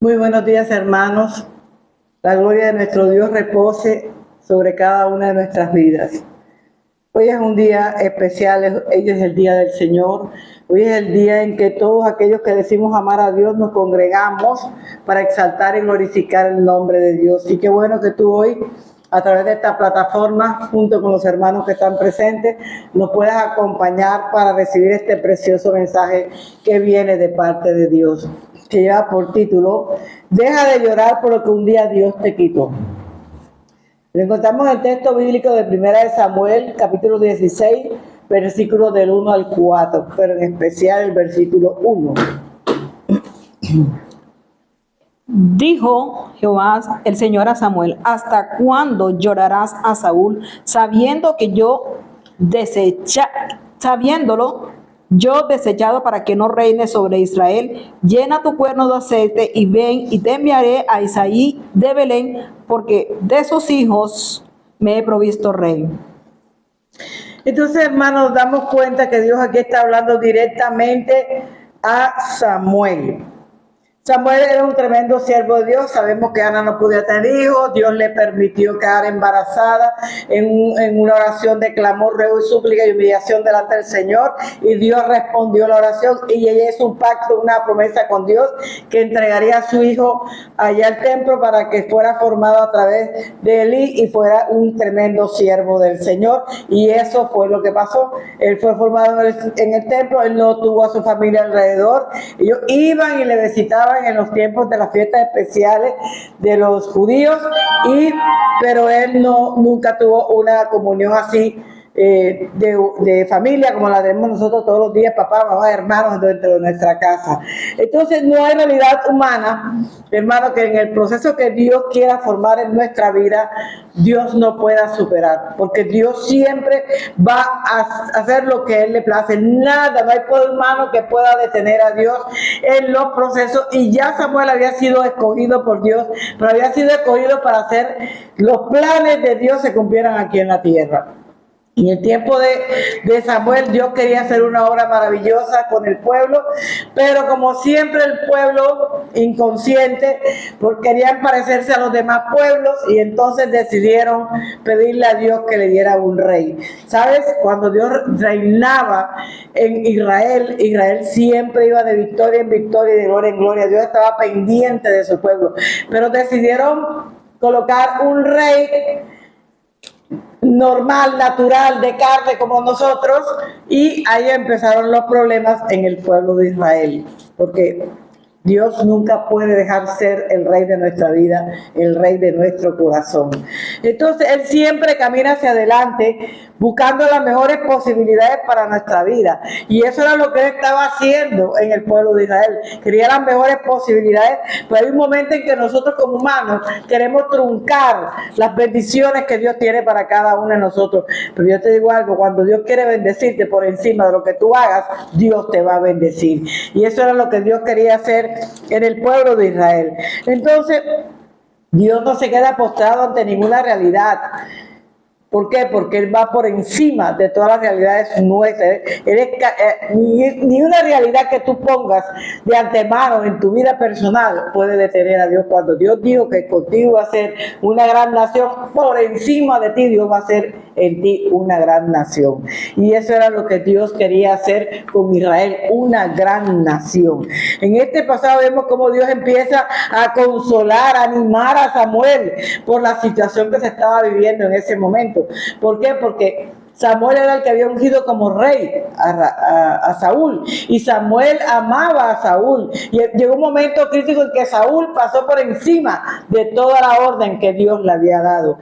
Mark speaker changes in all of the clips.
Speaker 1: Muy buenos días, hermanos. La gloria de nuestro Dios repose sobre cada una de nuestras vidas. Hoy es un día especial, hoy es el día del Señor. Hoy es el día en que todos aquellos que decimos amar a Dios nos congregamos para exaltar y glorificar el nombre de Dios. Y qué bueno que tú hoy, a través de esta plataforma, junto con los hermanos que están presentes, nos puedas acompañar para recibir este precioso mensaje que viene de parte de Dios, que lleva por título: Deja de llorar por lo que un día Dios te quitó. Lo encontramos en el texto bíblico de 1 Samuel, capítulo 16, versículos del 1 al 4, pero en especial el versículo 1.
Speaker 2: Dijo Jehová el Señor a Samuel: ¿Hasta cuándo llorarás a Saúl, sabiéndolo yo desechado para que no reine sobre Israel? Llena tu cuerno de aceite y ven, y te enviaré a Isaí de Belén, porque de sus hijos me he provisto rey.
Speaker 1: Entonces, hermanos, damos cuenta que Dios aquí está hablando directamente a Samuel. Samuel era un tremendo siervo de Dios. Sabemos que Ana no podía tener hijos. Dios le permitió quedar embarazada en una oración de clamor, ruego y súplica y humillación delante del Señor. Y Dios respondió la oración y ella hizo un pacto, una promesa con Dios, que entregaría a su hijo allá al templo para que fuera formado a través de Elí y fuera un tremendo siervo del Señor. Y eso fue lo que pasó. Él fue formado en el templo. Él no tuvo a su familia alrededor. Ellos iban y le visitaban en los tiempos de las fiestas especiales de los judíos, pero él nunca tuvo una comunión así de familia como la tenemos nosotros todos los días, papá, mamá, hermanos dentro de nuestra casa. Entonces no hay realidad humana, hermano, que en el proceso que Dios quiera formar en nuestra vida, Dios no pueda superar, porque Dios siempre va a hacer lo que Él le place. Nada, no hay poder humano que pueda detener a Dios en los procesos. Y ya Samuel había sido escogido por Dios, pero había sido escogido para hacer los planes de Dios se cumplieran aquí en la tierra. Y en el tiempo de Samuel, Dios quería hacer una obra maravillosa con el pueblo, pero como siempre el pueblo inconsciente, porque querían parecerse a los demás pueblos, y entonces decidieron pedirle a Dios que le diera un rey. ¿Sabes? Cuando Dios reinaba en Israel, Israel siempre iba de victoria en victoria y de gloria en gloria. Dios estaba pendiente de su pueblo, pero decidieron colocar un rey normal, natural, de carne como nosotros, y ahí empezaron los problemas en el pueblo de Israel, porque Dios nunca puede dejar ser el rey de nuestra vida, el rey de nuestro corazón. Entonces, Él siempre camina hacia adelante buscando las mejores posibilidades para nuestra vida. Y eso era lo que Él estaba haciendo en el pueblo de Israel. Quería las mejores posibilidades, pero hay un momento en que nosotros como humanos queremos truncar las bendiciones que Dios tiene para cada uno de nosotros. Pero yo te digo algo, cuando Dios quiere bendecirte por encima de lo que tú hagas, Dios te va a bendecir. Y eso era lo que Dios quería hacer en el pueblo de Israel. Entonces, Dios no se queda postrado ante ninguna realidad. ¿Por qué? Porque Él va por encima de todas las realidades nuestras. Ni una realidad que tú pongas de antemano en tu vida personal puede detener a Dios. Cuando Dios dijo que contigo va a ser una gran nación, por encima de ti Dios va a ser en ti una gran nación. Y eso era lo que Dios quería hacer con Israel, una gran nación. En este pasado vemos cómo Dios empieza a consolar, a animar a Samuel por la situación que se estaba viviendo en ese momento. ¿Por qué? Porque Samuel era el que había ungido como rey a Saúl, y Samuel amaba a Saúl, y llegó un momento crítico en que Saúl pasó por encima de toda la orden que Dios le había dado.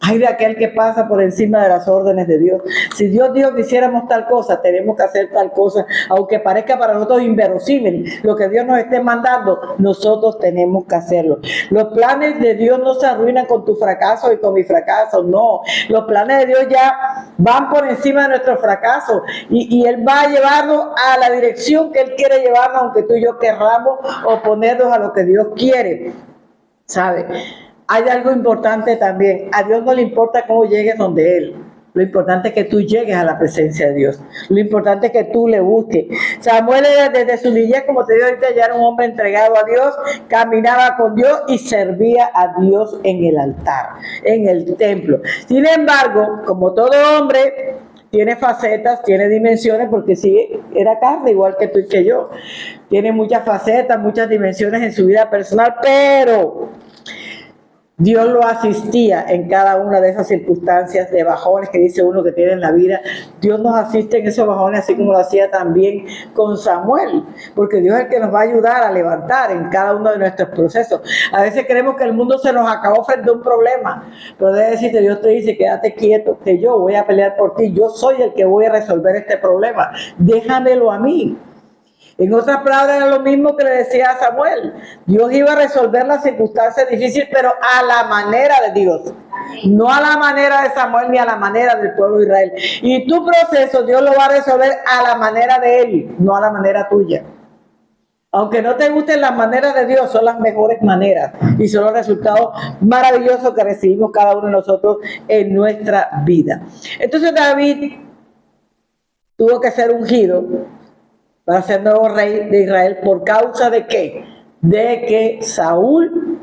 Speaker 1: Ay de aquel que pasa por encima de las órdenes de Dios. Si Dios dijo que hiciéramos tal cosa, tenemos que hacer tal cosa, aunque parezca para nosotros inverosímil lo que Dios nos esté mandando, nosotros tenemos que hacerlo. Los planes de Dios no se arruinan con tu fracaso y con mi fracaso, no. Los planes de Dios ya van por encima de nuestro fracaso, y Él va a llevarnos a la dirección que Él quiere llevarnos, aunque tú y yo querramos oponernos a lo que Dios quiere. ¿Sabe? Hay algo importante también. A Dios no le importa cómo llegues donde Él. Lo importante es que tú llegues a la presencia de Dios. Lo importante es que tú le busques. Samuel desde su niñez, como te digo ahorita, ya era un hombre entregado a Dios, caminaba con Dios y servía a Dios en el altar, en el templo. Sin embargo, como todo hombre, tiene facetas, tiene dimensiones, porque sí, era carne igual que tú y que yo. Tiene muchas facetas, muchas dimensiones en su vida personal, pero Dios lo asistía en cada una de esas circunstancias de bajones que dice uno que tiene en la vida. Dios nos asiste en esos bajones, así como lo hacía también con Samuel, porque Dios es el que nos va a ayudar a levantar en cada uno de nuestros procesos. A veces creemos que el mundo se nos acabó frente a un problema, pero debe decirte, Dios te dice, quédate quieto, que yo voy a pelear por ti, yo soy el que voy a resolver este problema, déjamelo a mí. En otras palabras, era lo mismo que le decía a Samuel. Dios iba a resolver las circunstancias difíciles, pero a la manera de Dios. No a la manera de Samuel ni a la manera del pueblo de Israel. Y tu proceso Dios lo va a resolver a la manera de él, no a la manera tuya. Aunque no te gusten las maneras de Dios, son las mejores maneras y son los resultados maravillosos que recibimos cada uno de nosotros en nuestra vida. Entonces David tuvo que ser ungido para ser nuevo rey de Israel. ¿Por causa de qué? De que Saúl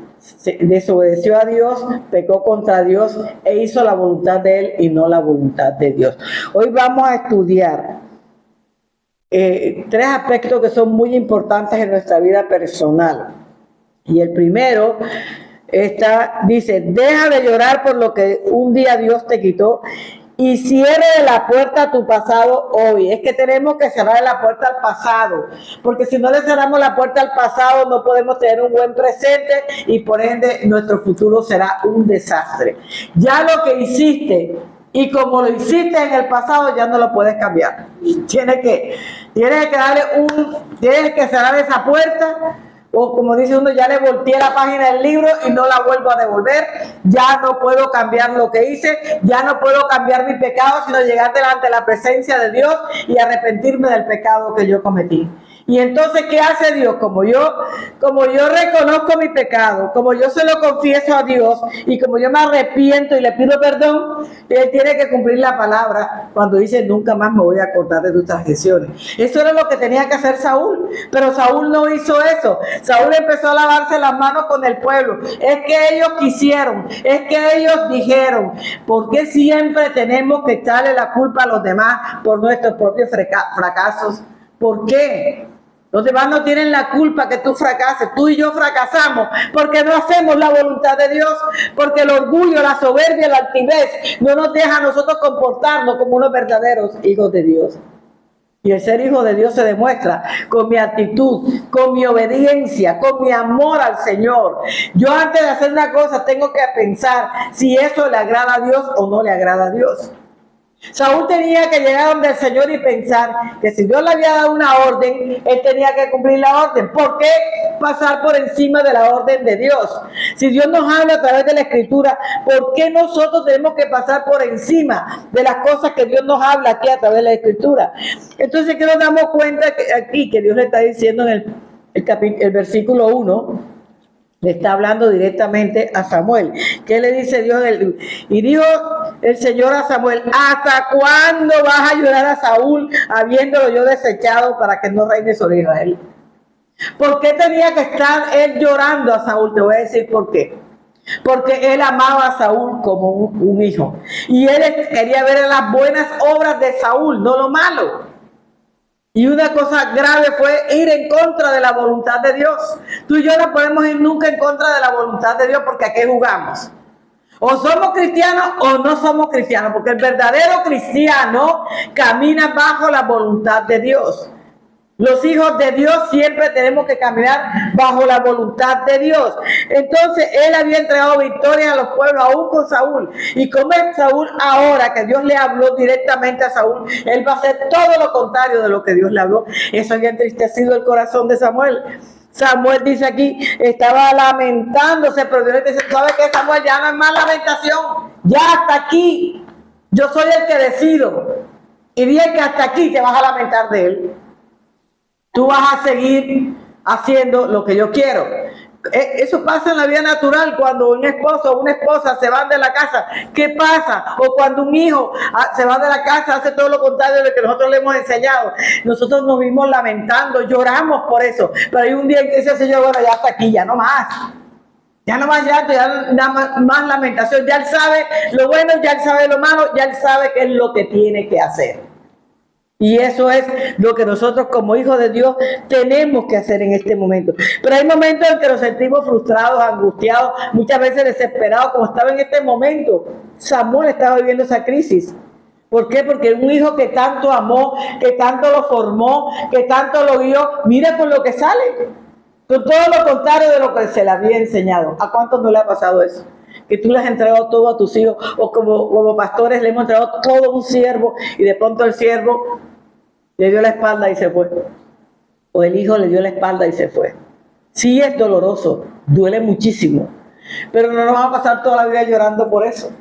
Speaker 1: desobedeció a Dios, pecó contra Dios e hizo la voluntad de él y no la voluntad de Dios. Hoy vamos a estudiar tres aspectos que son muy importantes en nuestra vida personal. Y el primero dice, deja de llorar por lo que un día Dios te quitó y cierre la puerta a tu pasado hoy. Es que tenemos que cerrar la puerta al pasado, porque si no le cerramos la puerta al pasado no podemos tener un buen presente y por ende nuestro futuro será un desastre. Ya lo que hiciste y como lo hiciste en el pasado ya no lo puedes cambiar. Tienes que cerrar esa puerta. O como dice uno, ya le volteé la página del libro y no la vuelvo a devolver. Ya no puedo cambiar lo que hice, ya no puedo cambiar mi pecado, sino llegar delante de la presencia de Dios y arrepentirme del pecado que yo cometí. Y entonces, ¿qué hace Dios? Como yo reconozco mi pecado, como yo se lo confieso a Dios y como yo me arrepiento y le pido perdón, Él tiene que cumplir la palabra cuando dice, nunca más me voy a acordar de tus transgresiones. Eso era lo que tenía que hacer Saúl, pero Saúl no hizo eso. Saúl empezó a lavarse las manos con el pueblo. Es que ellos quisieron, es que ellos dijeron. ¿Por qué siempre tenemos que echarle la culpa a los demás por nuestros propios fracasos? ¿Por qué? Los demás no tienen la culpa que tú fracases. Tú y yo fracasamos porque no hacemos la voluntad de Dios, porque el orgullo, la soberbia, la altivez no nos deja a nosotros comportarnos como unos verdaderos hijos de Dios. Y el ser hijo de Dios se demuestra con mi actitud, con mi obediencia, con mi amor al Señor. Yo antes de hacer una cosa tengo que pensar si eso le agrada a Dios o no le agrada a Dios. Saúl tenía que llegar donde el Señor y pensar que si Dios le había dado una orden, él tenía que cumplir la orden. ¿Por qué pasar por encima de la orden de Dios? Si Dios nos habla a través de la Escritura, ¿por qué nosotros tenemos que pasar por encima de las cosas que Dios nos habla aquí a través de la Escritura? Entonces, ¿qué nos damos cuenta aquí que Dios le está diciendo en el versículo 1? Le está hablando directamente a Samuel. ¿Qué le dice Dios? Y dijo el Señor a Samuel, ¿hasta cuándo vas a ayudar a Saúl habiéndolo yo desechado para que no reine sobre Israel? ¿Por qué tenía que estar él llorando a Saúl? Te voy a decir por qué. Porque él amaba a Saúl como un hijo. Y él quería ver las buenas obras de Saúl, no lo malo. Y una cosa grave fue ir en contra de la voluntad de Dios. Tú y yo no podemos ir nunca en contra de la voluntad de Dios porque ¿a qué jugamos? O somos cristianos o no somos cristianos, porque el verdadero cristiano camina bajo la voluntad de Dios. Los hijos de Dios siempre tenemos que caminar bajo la voluntad de Dios. Entonces, él había entregado victoria a los pueblos, aún con Saúl. Y como es Saúl ahora, que Dios le habló directamente a Saúl, él va a hacer todo lo contrario de lo que Dios le habló. Eso había entristecido el corazón de Samuel. Samuel dice aquí, estaba lamentándose, pero Dios le dice, ¿sabes qué, Samuel? Ya no es más lamentación. Ya hasta aquí. Yo soy el que decido. Y dije que hasta aquí te vas a lamentar de él. Tú vas a seguir haciendo lo que yo quiero. Eso pasa en la vida natural cuando un esposo o una esposa se van de la casa. ¿Qué pasa? O cuando un hijo se va de la casa, hace todo lo contrario de lo que nosotros le hemos enseñado. Nosotros nos vimos lamentando, lloramos por eso. Pero hay un día en que dice el Señor, bueno, ya hasta aquí, ya no más. Ya no más llanto, ya nada más lamentación. Ya Él sabe lo bueno, ya Él sabe lo malo, ya Él sabe qué es lo que tiene que hacer. Y eso es lo que nosotros como hijos de Dios tenemos que hacer en este momento. Pero hay momentos en que nos sentimos frustrados, angustiados, muchas veces desesperados, como estaba en este momento. Samuel estaba viviendo esa crisis. ¿Por qué? Porque un hijo que tanto amó, que tanto lo formó, que tanto lo guió, mira con lo que sale. Con todo lo contrario de lo que se le había enseñado. ¿A cuántos no le ha pasado eso? Que tú le has entregado todo a tus hijos, o como pastores le hemos entregado todo a un siervo, y de pronto el siervo le dio la espalda y se fue. O el hijo le dio la espalda y se fue. Sí es doloroso, duele muchísimo, pero no nos vamos a pasar toda la vida llorando por eso.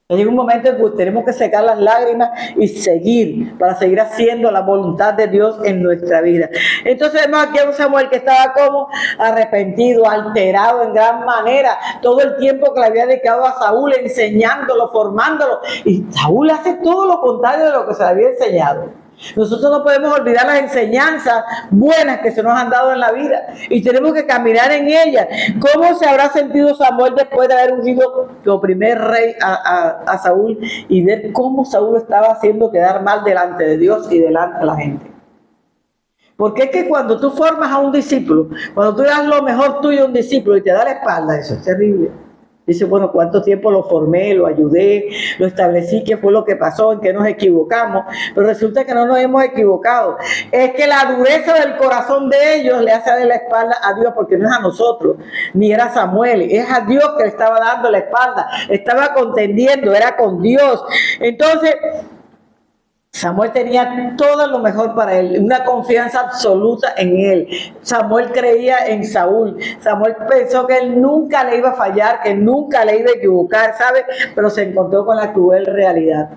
Speaker 1: Llega un momento en que tenemos que secar las lágrimas y seguir, para seguir haciendo la voluntad de Dios en nuestra vida. Entonces vemos aquí a un Samuel que estaba como arrepentido, alterado en gran manera, todo el tiempo que le había dedicado a Saúl, enseñándolo, formándolo, y Saúl hace todo lo contrario de lo que se le había enseñado. Nosotros no podemos olvidar las enseñanzas buenas que se nos han dado en la vida y tenemos que caminar en ellas. ¿Cómo se habrá sentido Samuel después de haber ungido como primer rey a Saúl y ver cómo Saúl estaba haciendo quedar mal delante de Dios y delante de la gente? Porque es que cuando tú formas a un discípulo, cuando tú das lo mejor tuyo a un discípulo y te da la espalda, eso es terrible. Dice, bueno, ¿cuánto tiempo lo formé, lo ayudé, lo establecí, qué fue lo que pasó, en qué nos equivocamos? Pero resulta que no nos hemos equivocado. Es que la dureza del corazón de ellos le hace dar la espalda a Dios, porque no es a nosotros, ni era Samuel, es a Dios que le estaba dando la espalda, estaba contendiendo, era con Dios. Entonces, Samuel tenía todo lo mejor para él, una confianza absoluta en él. Samuel creía en Saúl. Samuel pensó que él nunca le iba a fallar, que nunca le iba a equivocar, ¿sabe? Pero se encontró con la cruel realidad,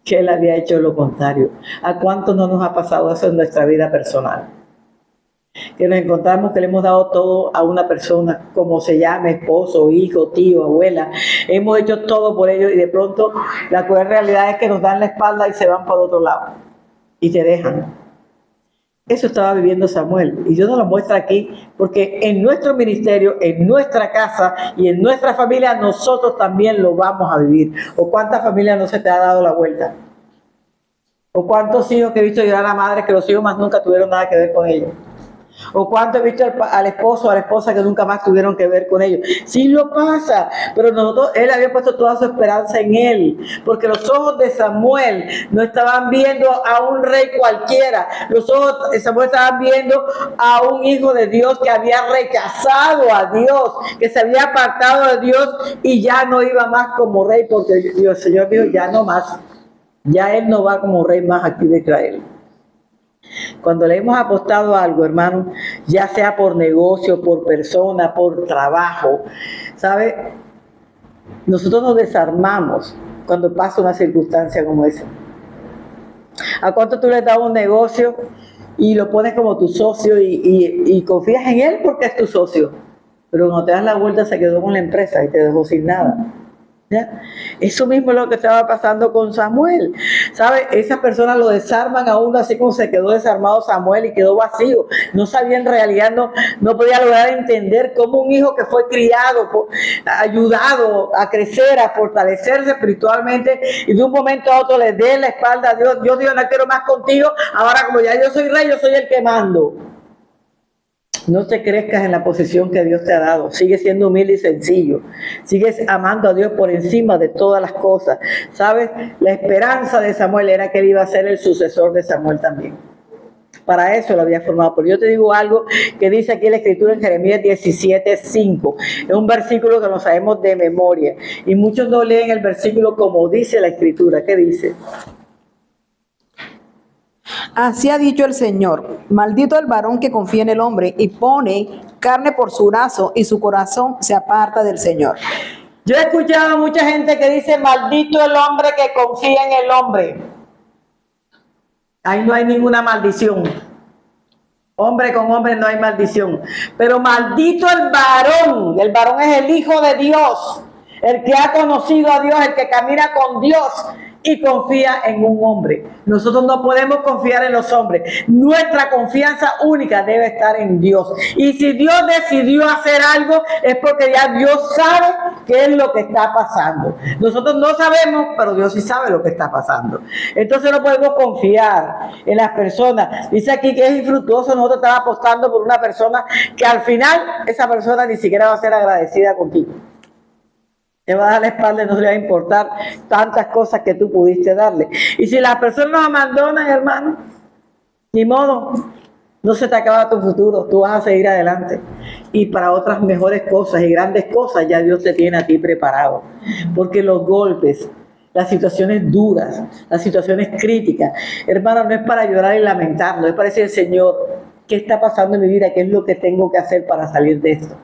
Speaker 1: que él había hecho lo contrario. ¿A cuántos no nos ha pasado eso en nuestra vida personal? Que nos encontramos que le hemos dado todo a una persona, como se llame, esposo, hijo, tío, abuela. Hemos hecho todo por ellos y de pronto la cruel realidad es que nos dan la espalda y se van por otro lado y te dejan. Eso estaba viviendo Samuel y Dios nos lo muestra aquí porque en nuestro ministerio, en nuestra casa y en nuestra familia nosotros también lo vamos a vivir. ¿O cuántas familias no se te ha dado la vuelta? ¿O cuántos hijos que he visto llorar a la madre que los hijos más nunca tuvieron nada que ver con ellos? ¿O cuánto he visto al esposo o a la esposa que nunca más tuvieron que ver con ellos? Sí lo pasa, pero nosotros, él había puesto toda su esperanza en él, porque los ojos de Samuel no estaban viendo a un rey cualquiera, los ojos de Samuel estaban viendo a un hijo de Dios que había rechazado a Dios, que se había apartado de Dios y ya no iba más como rey, porque el Señor dijo, ya no más, ya él no va como rey más aquí de Israel. Cuando le hemos apostado a algo, hermano, ya sea por negocio, por persona, por trabajo, ¿sabe? Nosotros nos desarmamos cuando pasa una circunstancia como esa. ¿A cuánto tú le das un negocio y lo pones como tu socio y confías en él porque es tu socio? Pero cuando te das la vuelta se quedó con la empresa y te dejó sin nada. ¿Ya? Eso mismo es lo que estaba pasando con Samuel, ¿sabe? Esas personas lo desarman a uno así como se quedó desarmado Samuel y quedó vacío, no sabía en realidad, no podía lograr entender cómo un hijo que fue criado, ayudado a crecer, a fortalecerse espiritualmente y de un momento a otro le dé la espalda a Dios. Dios dijo, no quiero más contigo, ahora como ya yo soy rey, yo soy el que mando. No te crezcas en la posición que Dios te ha dado. Sigue siendo humilde y sencillo. Sigues amando a Dios por encima de todas las cosas. ¿Sabes? La esperanza de Samuel era que él iba a ser el sucesor de Samuel también. Para eso lo había formado. Pero yo te digo algo que dice aquí la Escritura en Jeremías 17:5. Es un versículo que no sabemos de memoria. Y muchos no leen el versículo como dice la Escritura. ¿Qué dice?
Speaker 2: Así ha dicho el Señor, maldito el varón que confía en el hombre y pone carne por su brazo y su corazón se aparta del Señor.
Speaker 1: Yo he escuchado a mucha gente que dice, maldito el hombre que confía en el hombre. Ahí no hay ninguna maldición. Hombre con hombre no hay maldición. Pero maldito el varón. El varón es el Hijo de Dios. El que ha conocido a Dios, el que camina con Dios y confía en un hombre. Nosotros no podemos confiar en los hombres. Nuestra confianza única debe estar en Dios. Y si Dios decidió hacer algo, es porque ya Dios sabe qué es lo que está pasando. Nosotros no sabemos, pero Dios sí sabe lo que está pasando. Entonces no podemos confiar en las personas. Dice aquí que es infructuoso nosotros estar apostando por una persona que al final esa persona ni siquiera va a ser agradecida contigo. Te va a dar la espalda y no le va a importar tantas cosas que tú pudiste darle. Y si las personas nos abandonan, hermano, ni modo, no se te acaba tu futuro, tú vas a seguir adelante. Y para otras mejores cosas y grandes cosas ya Dios te tiene a ti preparado. Porque los golpes, las situaciones duras, las situaciones críticas, hermano, no es para llorar y lamentarnos, es para decir, Señor, ¿qué está pasando en mi vida? ¿Qué es lo que tengo que hacer para salir de esto?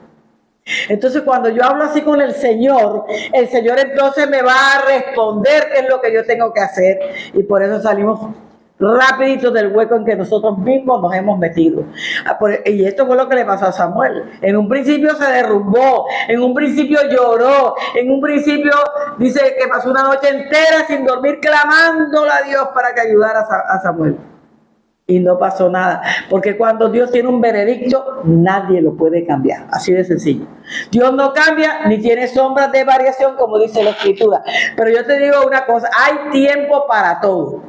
Speaker 1: Entonces cuando yo hablo así con el Señor entonces me va a responder qué es lo que yo tengo que hacer, y por eso salimos rapidito del hueco en que nosotros mismos nos hemos metido. Y esto fue lo que le pasó a Samuel. En un principio se derrumbó, en un principio lloró, en un principio dice que pasó una noche entera sin dormir clamándole a Dios para que ayudara a Samuel. Y no pasó nada, porque cuando Dios tiene un veredicto, nadie lo puede cambiar, así de sencillo. Dios no cambia, ni tiene sombras de variación, como dice la Escritura. Pero yo te digo una cosa, hay tiempo para todo.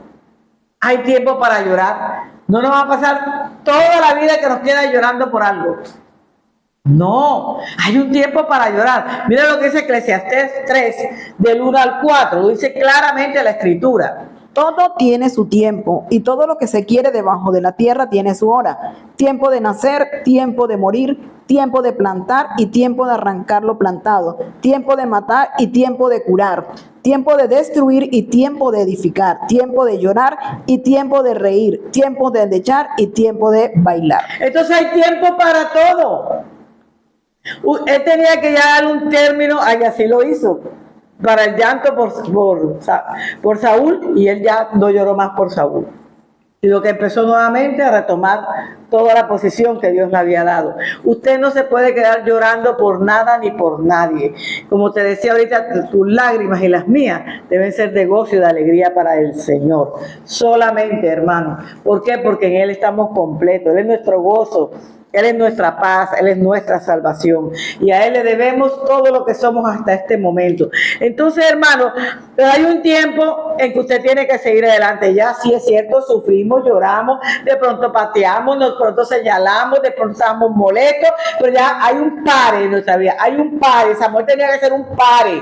Speaker 1: Hay tiempo para llorar. No nos va a pasar toda la vida que nos queda llorando por algo. No, hay un tiempo para llorar. Mira lo que dice Eclesiastés 3, del 1 al 4, lo dice claramente la Escritura.
Speaker 2: Todo tiene su tiempo, y todo lo que se quiere debajo de la tierra tiene su hora. Tiempo de nacer, tiempo de morir, tiempo de plantar y tiempo de arrancar lo plantado. Tiempo de matar y tiempo de curar. Tiempo de destruir y tiempo de edificar. Tiempo de llorar y tiempo de reír. Tiempo de endechar y tiempo de bailar.
Speaker 1: Entonces hay tiempo para todo. Él tenía que ya dar un término, y así lo hizo, para el llanto por Saúl, y él ya no lloró más por Saúl, sino que empezó nuevamente a retomar toda la posición que Dios le había dado. Usted no se puede quedar llorando por nada ni por nadie. Como te decía ahorita, tus lágrimas y las mías deben ser de gozo y de alegría para el Señor. Solamente, hermano. ¿Por qué? Porque en Él estamos completos. Él es nuestro gozo. Él es nuestra paz, Él es nuestra salvación, y a Él le debemos todo lo que somos hasta este momento. Entonces, hermano, hay un tiempo en que usted tiene que seguir adelante. Ya sí es cierto, sufrimos, lloramos, de pronto pateamos, de pronto señalamos, de pronto estamos molestos, pero ya hay un pare en nuestra vida, hay un pare. Samuel tenía que ser un pare.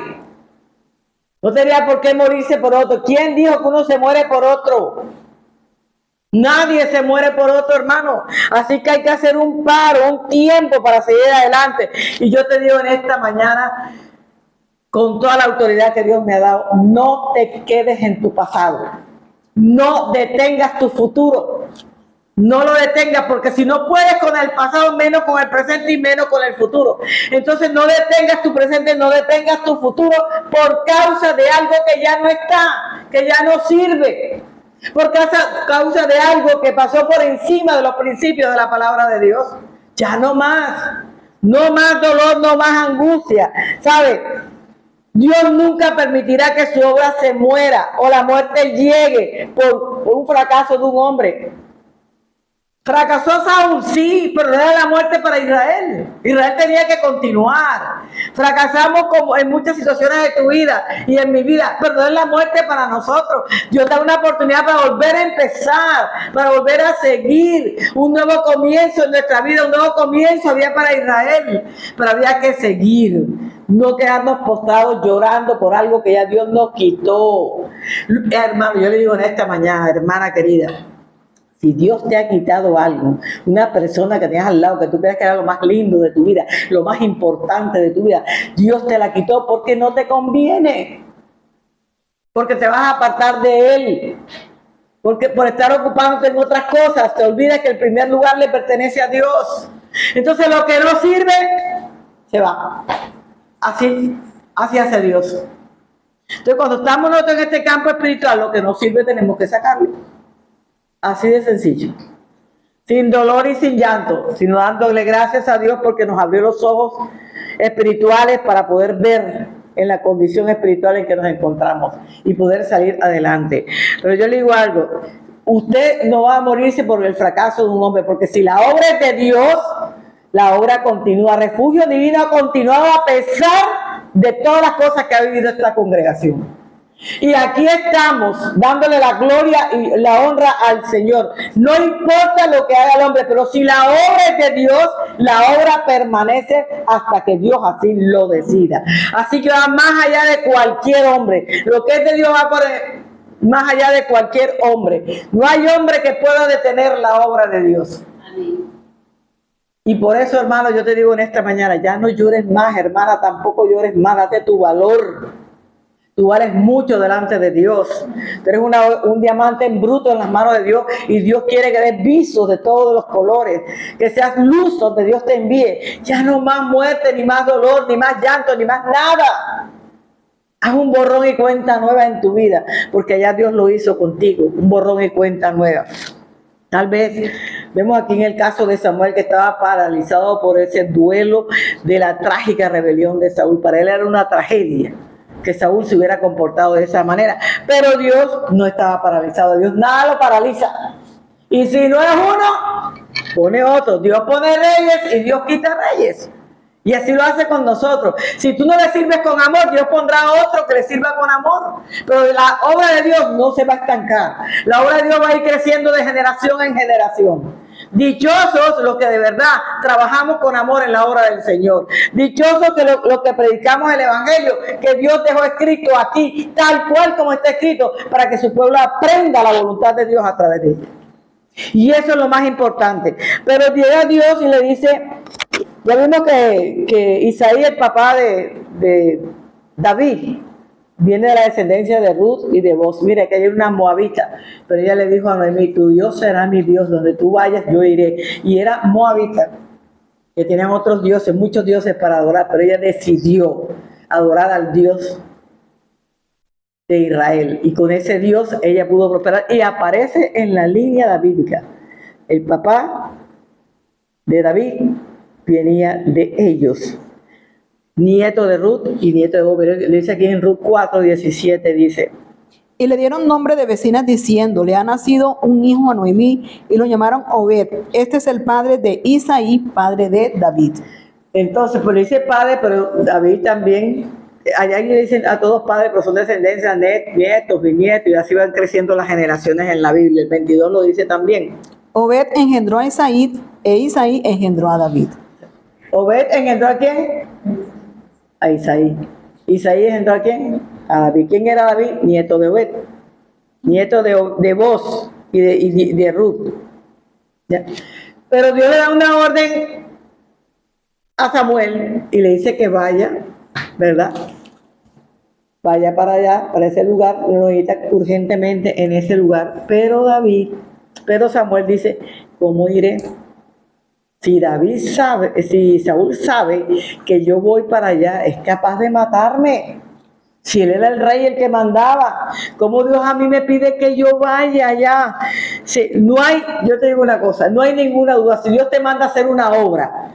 Speaker 1: No tenía por qué morirse por otro. ¿Quién dijo que uno se muere por otro? Nadie se muere por otro, hermano. Así que hay que hacer un paro, un tiempo para seguir adelante. Y yo te digo en esta mañana, con toda la autoridad que Dios me ha dado, no te quedes en tu pasado. No detengas tu futuro. No lo detengas, porque si no puedes con el pasado, menos con el presente y menos con el futuro. Entonces no detengas tu presente, no detengas tu futuro por causa de algo que ya no está, que ya no sirve. Por causa de algo que pasó por encima de los principios de la palabra de Dios. Ya no más. No más dolor, no más angustia. ¿Sabe? Dios nunca permitirá que su obra se muera o la muerte llegue por un fracaso de un hombre. Fracasó Saúl, sí, pero no era la muerte para Israel. Israel tenía que continuar. Fracasamos como en muchas situaciones de tu vida y en mi vida, pero no es la muerte para nosotros. Dios da una oportunidad para volver a empezar, para volver a seguir. Un nuevo comienzo en nuestra vida, un nuevo comienzo había para Israel, pero había que seguir. No quedarnos postrados llorando por algo que ya Dios nos quitó. Hermano, yo le digo en esta mañana, hermana querida, si Dios te ha quitado algo, una persona que tenías al lado, que tú creas que era lo más lindo de tu vida, lo más importante de tu vida, Dios te la quitó porque no te conviene. Porque te vas a apartar de Él. Porque por estar ocupándote en otras cosas, te olvidas que el primer lugar le pertenece a Dios. Entonces lo que no sirve, se va. Así hace Dios. Entonces cuando estamos nosotros en este campo espiritual, lo que no sirve tenemos que sacarlo. Así de sencillo. sin dolor y sin llanto, sino dándole gracias a Dios porque nos abrió los ojos espirituales para poder ver en la condición espiritual en que nos encontramos y poder salir adelante. Pero yo le digo algo, usted no va a morirse por el fracaso de un hombre, porque si la obra es de Dios, la obra continúa. Refugio Divino ha continuado a pesar de todas las cosas que ha vivido esta congregación. Y aquí estamos dándole la gloria y la honra al Señor. No importa lo que haga el hombre, pero si la obra es de Dios, la obra permanece hasta que Dios así lo decida. Así que va más allá de cualquier hombre. Lo que es de Dios va por más allá de cualquier hombre. No hay hombre que pueda detener la obra de Dios. Y por eso, hermano, yo te digo en esta mañana, ya no llores más, hermana, tampoco llores más, date tu valor. Tú vales mucho delante de Dios. Tú eres un diamante en bruto en las manos de Dios y Dios quiere que des visos de todos los colores, que seas luz donde Dios te envíe. Ya no más muerte, ni más dolor, ni más llanto, ni más nada. Haz un borrón y cuenta nueva en tu vida, porque ya Dios lo hizo contigo, un borrón y cuenta nueva. Tal vez vemos aquí en el caso de Samuel que estaba paralizado por ese duelo de la trágica rebelión de Saúl. Para él era una tragedia que Saúl se hubiera comportado de esa manera. Pero Dios no estaba paralizado. Dios nada lo paraliza. Y si no es uno, pone otro. Dios pone reyes y Dios quita reyes. Y así lo hace con nosotros. Si tú no le sirves con amor, Dios pondrá otro que le sirva con amor. Pero la obra de Dios no se va a estancar. La obra de Dios va a ir creciendo de generación en generación. Dichosos los que de verdad trabajamos con amor en la obra del Señor. Dichosos que los que predicamos el Evangelio que Dios dejó escrito aquí, tal cual como está escrito, para que su pueblo aprenda la voluntad de Dios a través de él. Y eso es lo más importante. Pero llega Dios y le dice, ya vimos que Isaí, el papá de David, viene de la descendencia de Ruth y de Boz. Mira que hay una moabita, pero ella le dijo a Noemí, tu Dios será mi Dios, donde tú vayas yo iré. Y era moabita, que tenían otros dioses, muchos dioses para adorar, pero ella decidió adorar al Dios de Israel. Y con ese Dios ella pudo prosperar y aparece en la línea davídica. El papá de David venía de ellos. Nieto de Ruth y nieto de Boaz. Le dice aquí en Ruth 4:17, dice.
Speaker 2: Y le dieron nombre de vecinas diciendo, le ha nacido un hijo a Noemí y lo llamaron Obed. Este es el padre de Isaí, padre de David.
Speaker 1: Entonces, pues le dice padre, pero David también, allá le dicen a todos padres, pero son descendencias, nietos, bisnietos, y así van creciendo las generaciones en la Biblia. El 22 lo dice también.
Speaker 2: Obed engendró a Isaí e Isaí engendró a David.
Speaker 1: Obed engendró a ¿quién? A Isaí. Isaí engendró a ¿quién? A David. ¿Quién era David? Nieto de Obed. Nieto de Boaz y de Ruth. ¿Ya? Pero Dios le da una orden a Samuel y le dice que vaya, ¿verdad? Vaya para allá, para ese lugar, lo necesita urgentemente en ese lugar. Pero Samuel dice, ¿cómo iré? Si Saúl sabe que yo voy para allá, es capaz de matarme. Si él era el rey, el que mandaba, ¿cómo Dios a mí me pide que yo vaya allá? Yo te digo una cosa, no hay ninguna duda. Si Dios te manda a hacer una obra,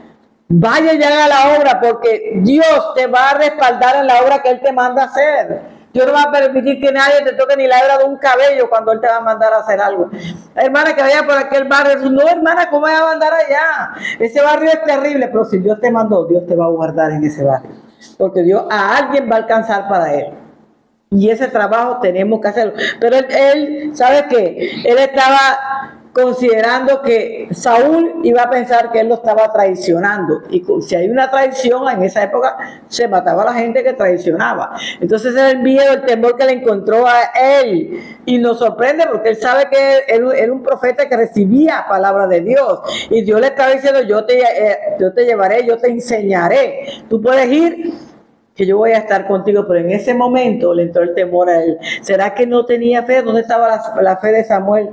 Speaker 1: vaya y haga la obra, porque Dios te va a respaldar en la obra que Él te manda a hacer. Dios no va a permitir que nadie te toque ni la hebra de un cabello cuando Él te va a mandar a hacer algo. Hermana, que vaya por aquel barrio. No, hermana, ¿cómo me va a mandar allá? Ese barrio es terrible, pero si Dios te mandó, Dios te va a guardar en ese barrio. Porque Dios a alguien va a alcanzar para Él. Y ese trabajo tenemos que hacerlo. Pero él ¿sabe qué? Él estaba considerando que Saúl iba a pensar que él lo estaba traicionando. Y si hay una traición, en esa época se mataba a la gente que traicionaba. Entonces el miedo, el temor que le encontró a él. Y nos sorprende porque él sabe que él era un profeta que recibía palabra de Dios. Y Dios le estaba diciendo, yo te llevaré, yo te enseñaré. Tú puedes ir, que yo voy a estar contigo, pero en ese momento le entró el temor a él. ¿Será que no tenía fe? ¿Dónde estaba la fe de Samuel?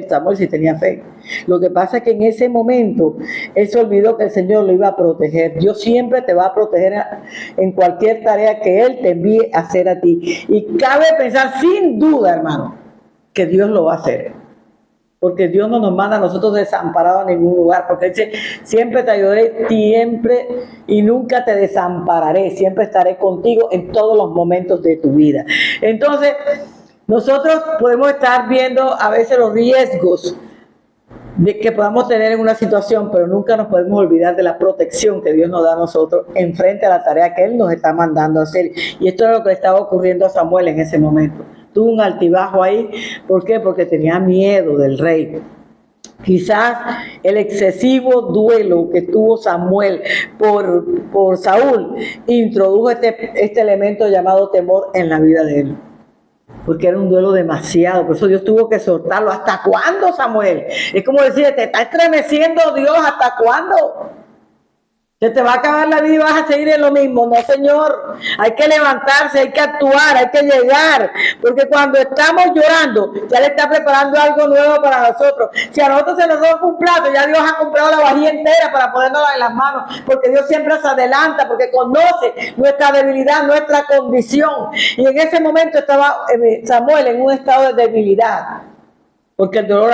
Speaker 1: Samuel sí tenía fe. Lo que pasa es que en ese momento él se olvidó que el Señor lo iba a proteger. Dios siempre te va a proteger en cualquier tarea que Él te envíe a hacer a ti. Y cabe pensar sin duda, hermano, que Dios lo va a hacer. porque Dios no nos manda a nosotros desamparados a ningún lugar, porque dice, siempre te ayudaré, siempre y nunca te desampararé, siempre estaré contigo en todos los momentos de tu vida. Entonces, nosotros podemos estar viendo a veces los riesgos de que podamos tener en una situación, pero nunca nos podemos olvidar de la protección que Dios nos da a nosotros en frente a la tarea que Él nos está mandando a hacer. Y esto es lo que le estaba ocurriendo a Samuel en ese momento. Tuvo un altibajo ahí. ¿Por qué? Porque tenía miedo del rey. Quizás el excesivo duelo que tuvo Samuel por Saúl introdujo este elemento llamado temor en la vida de él. Porque era un duelo demasiado, por eso Dios tuvo que soltarlo. ¿Hasta cuándo, Samuel? Es como decir, te está estremeciendo Dios, ¿hasta cuándo? Se te va a acabar la vida y vas a seguir en lo mismo. No, Señor, hay que levantarse, hay que actuar, hay que llegar, porque cuando estamos llorando, ya le está preparando algo nuevo para nosotros. Si a nosotros se nos rompe un plato, ya Dios ha comprado la vajilla entera para ponernos en las manos, porque Dios siempre se adelanta, porque conoce nuestra debilidad, nuestra condición. Y en ese momento estaba Samuel en un estado de debilidad, porque el dolor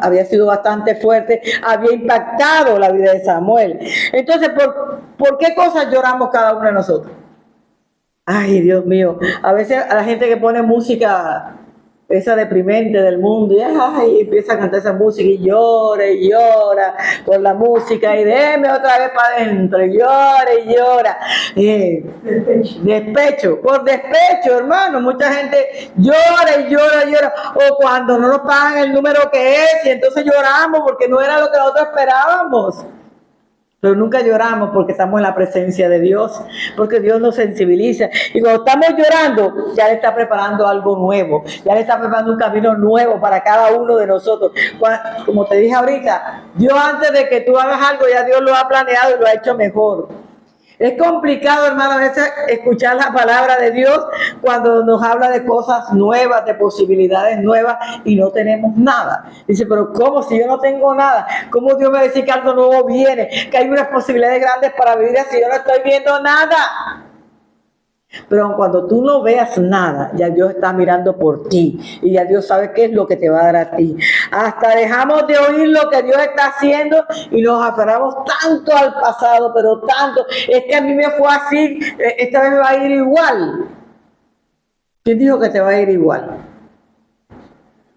Speaker 1: había sido bastante fuerte, había impactado la vida de Samuel. Entonces, ¿por qué cosas lloramos cada uno de nosotros? Ay, Dios mío, a veces a la gente que pone música, esa deprimente del mundo, y empieza a cantar esa música y llora por la música, y déme otra vez para adentro, y llora. Despecho, por despecho, hermano. Mucha gente llora. O cuando no nos pagan el número que es, y entonces lloramos porque no era lo que nosotros esperábamos. Pero nunca lloramos porque estamos en la presencia de Dios, porque Dios nos sensibiliza. Y cuando estamos llorando, ya le está preparando algo nuevo, ya le está preparando un camino nuevo para cada uno de nosotros. Como te dije ahorita, Dios, antes de que tú hagas algo, ya Dios lo ha planeado y lo ha hecho mejor. Es complicado, hermano, a veces escuchar la palabra de Dios cuando nos habla de cosas nuevas, de posibilidades nuevas, y no tenemos nada. Dice, pero ¿cómo? Si yo no tengo nada, ¿cómo Dios me va a decir que algo nuevo viene? Que hay unas posibilidades grandes para vivir si yo no estoy viendo nada. Pero cuando tú no veas nada, ya Dios está mirando por ti y ya Dios sabe qué es lo que te va a dar a ti. Hasta dejamos de oír lo que Dios está haciendo y nos aferramos tanto al pasado, pero tanto, es que a mí me fue así, esta vez me va a ir igual. ¿Quién dijo que te va a ir igual?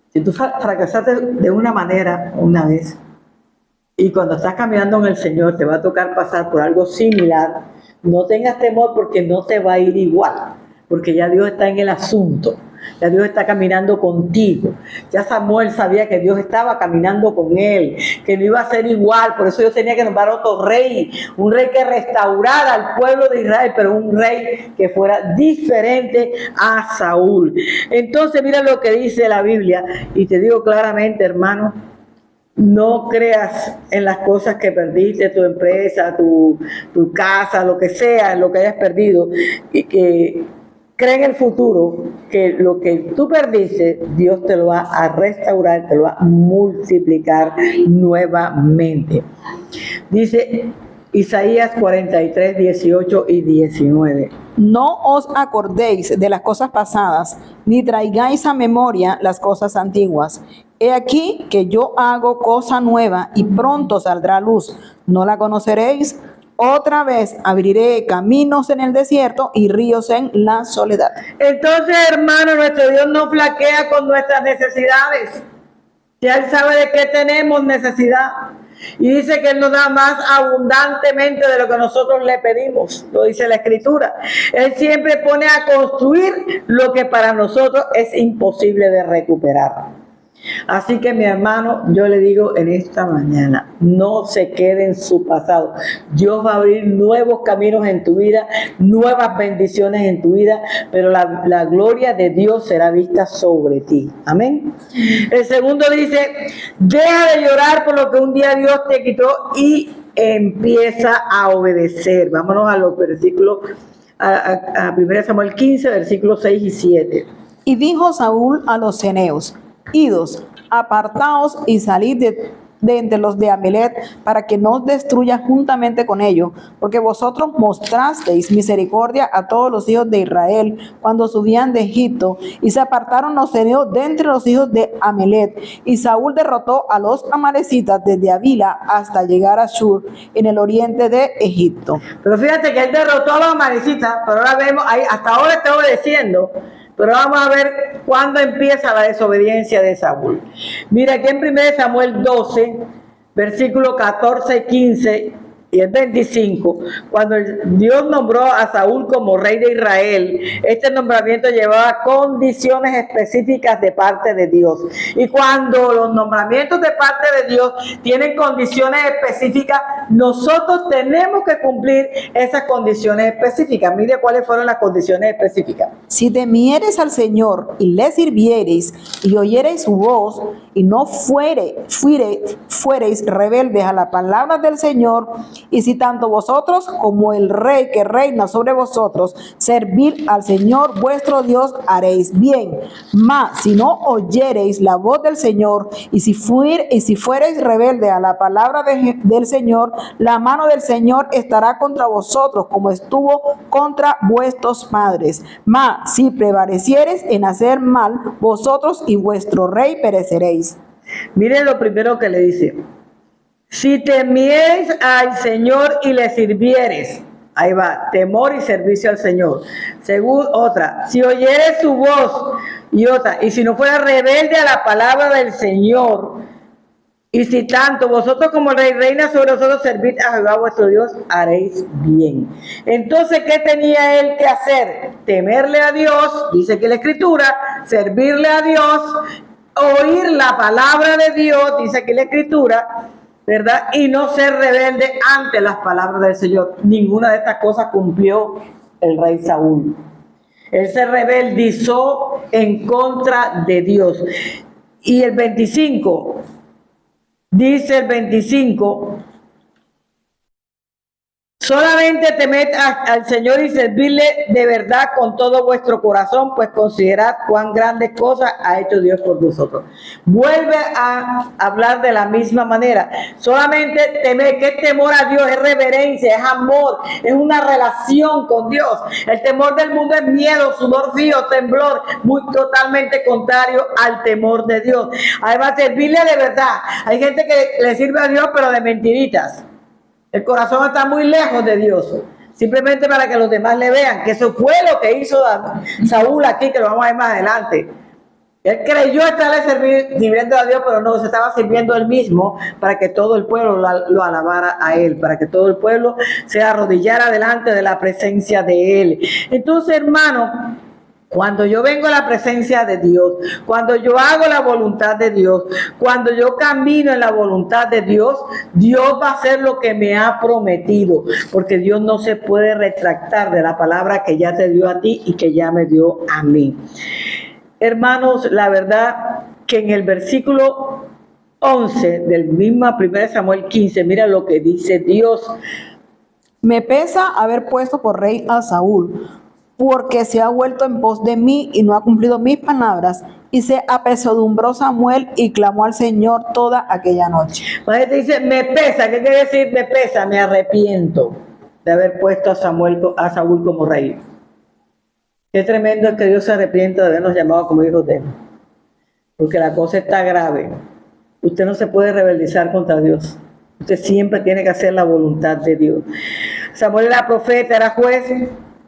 Speaker 1: Si tú fracasaste de una manera una vez y cuando estás caminando en el Señor te va a tocar pasar por algo similar, no tengas temor porque no te va a ir igual, porque ya Dios está en el asunto, ya Dios está caminando contigo. Ya Samuel sabía que Dios estaba caminando con él, que no iba a ser igual, por eso Dios tenía que nombrar otro rey, un rey que restaurara al pueblo de Israel, pero un rey que fuera diferente a Saúl. Entonces mira lo que dice la Biblia, y te digo claramente, hermano, no creas en las cosas que perdiste, tu empresa, tu casa, lo que sea, lo que hayas perdido, y que cree en el futuro que lo que tú perdiste, Dios te lo va a restaurar, te lo va a multiplicar nuevamente. Dice Isaías 43, 18 y 19.
Speaker 2: No os acordéis de las cosas pasadas, ni traigáis a memoria las cosas antiguas. He aquí que yo hago cosa nueva y pronto saldrá luz. ¿No la conoceréis? Otra vez abriré caminos en el desierto y ríos en la soledad.
Speaker 1: Entonces, hermano, nuestro Dios no flaquea con nuestras necesidades. Ya Él sabe de qué tenemos necesidad. Y dice que Él nos da más abundantemente de lo que nosotros le pedimos. Lo dice la Escritura. Él siempre pone a construir lo que para nosotros es imposible de recuperar. Así que, mi hermano, yo le digo en esta mañana, no se quede en su pasado. Dios va a abrir nuevos caminos en tu vida, nuevas bendiciones en tu vida, pero la gloria de Dios será vista sobre ti. Amén. El segundo dice, deja de llorar por lo que un día Dios te quitó y empieza a obedecer. Vámonos a los versículos, a 1 Samuel 15, versículos 6 y 7.
Speaker 2: Y dijo Saúl a los ceneos: Idos, apartaos y salid de entre los de Amalec, para que no os destruyan juntamente con ellos, porque vosotros mostrasteis misericordia a todos los hijos de Israel cuando subían de Egipto, y se apartaron los enemigos de entre los hijos de Amalec. Y Saúl derrotó a los amalecitas desde Avila hasta llegar a Shur, en el oriente de Egipto.
Speaker 1: Pero fíjate que él derrotó a los amalecitas, pero ahora vemos, ahí, hasta ahora está obedeciendo, pero vamos a ver cuándo empieza la desobediencia de Saúl. Mira, aquí en 1 Samuel 12, versículos 14 y 15 y el 25, cuando Dios nombró a Saúl como rey de Israel, este nombramiento llevaba condiciones específicas de parte de Dios. Y cuando los nombramientos de parte de Dios tienen condiciones específicas, nosotros tenemos que cumplir esas condiciones específicas. Mire cuáles fueron las condiciones específicas.
Speaker 2: Si temiereis al Señor y le sirviereis y oyereis su voz y no fuereis rebeldes a la palabra del Señor, y si tanto vosotros como el rey que reina sobre vosotros servir al Señor vuestro Dios, haréis bien. Mas si no oyereis la voz del Señor y si fuereis rebeldes a la palabra del Señor, la mano del Señor estará contra vosotros como estuvo contra vuestros padres. Mas si prevaleciereis en hacer mal, vosotros y vuestro rey pereceréis.
Speaker 1: Miren lo primero que le dice: si temieres al Señor y le sirvieres. Ahí va, temor y servicio al Señor. Según otra, si oyeres su voz. Y otra, y si no fuera rebelde a la palabra del Señor. Y si tanto vosotros como el rey reina sobre vosotros, servid a Jehová vuestro Dios, haréis bien. Entonces, ¿qué tenía él que hacer? Temerle a Dios, dice que la Escritura, servirle a Dios, oír la palabra de Dios, dice que la Escritura, ¿verdad? Y no ser rebelde ante las palabras del Señor. Ninguna de estas cosas cumplió el rey Saúl. Él se rebeldizó en contra de Dios. Y el 25, dice el 25, solamente temed al Señor y servirle de verdad con todo vuestro corazón, pues considerad cuán grandes cosas ha hecho Dios por vosotros. Vuelve a hablar de la misma manera. Solamente temer. ¿Qué temor a Dios? Es reverencia, es amor, es una relación con Dios. El temor del mundo es miedo, sudor frío, temblor, muy totalmente contrario al temor de Dios. Además, servirle de verdad. Hay gente que le sirve a Dios, pero de mentiritas. El corazón está muy lejos de Dios, simplemente para que los demás le vean, que eso fue lo que hizo Saúl aquí, que lo vamos a ver más adelante. Él creyó estarle sirviendo a Dios, pero no, se estaba sirviendo él mismo para que todo el pueblo lo alabara a él, para que todo el pueblo se arrodillara delante de la presencia de él. Entonces, hermano, cuando yo vengo a la presencia de Dios, cuando yo hago la voluntad de Dios, cuando yo camino en la voluntad de Dios, Dios va a hacer lo que me ha prometido, porque Dios no se puede retractar de la palabra que ya te dio a ti y que ya me dio a mí. Hermanos, la verdad que en el versículo 11 del mismo 1 Samuel 15, mira lo que dice Dios.
Speaker 2: Me pesa haber puesto por rey a Saúl, porque se ha vuelto en pos de mí y no ha cumplido mis palabras. Y se apesadumbró Samuel y clamó al Señor toda aquella noche.
Speaker 1: Cuando te dice, me pesa, ¿qué quiere decir me pesa? Me arrepiento de haber puesto a Saúl como rey. Qué tremendo es que Dios se arrepienta de habernos llamado como hijos de él. Porque la cosa está grave. Usted no se puede rebeldizar contra Dios. Usted siempre tiene que hacer la voluntad de Dios. Samuel era profeta, era juez.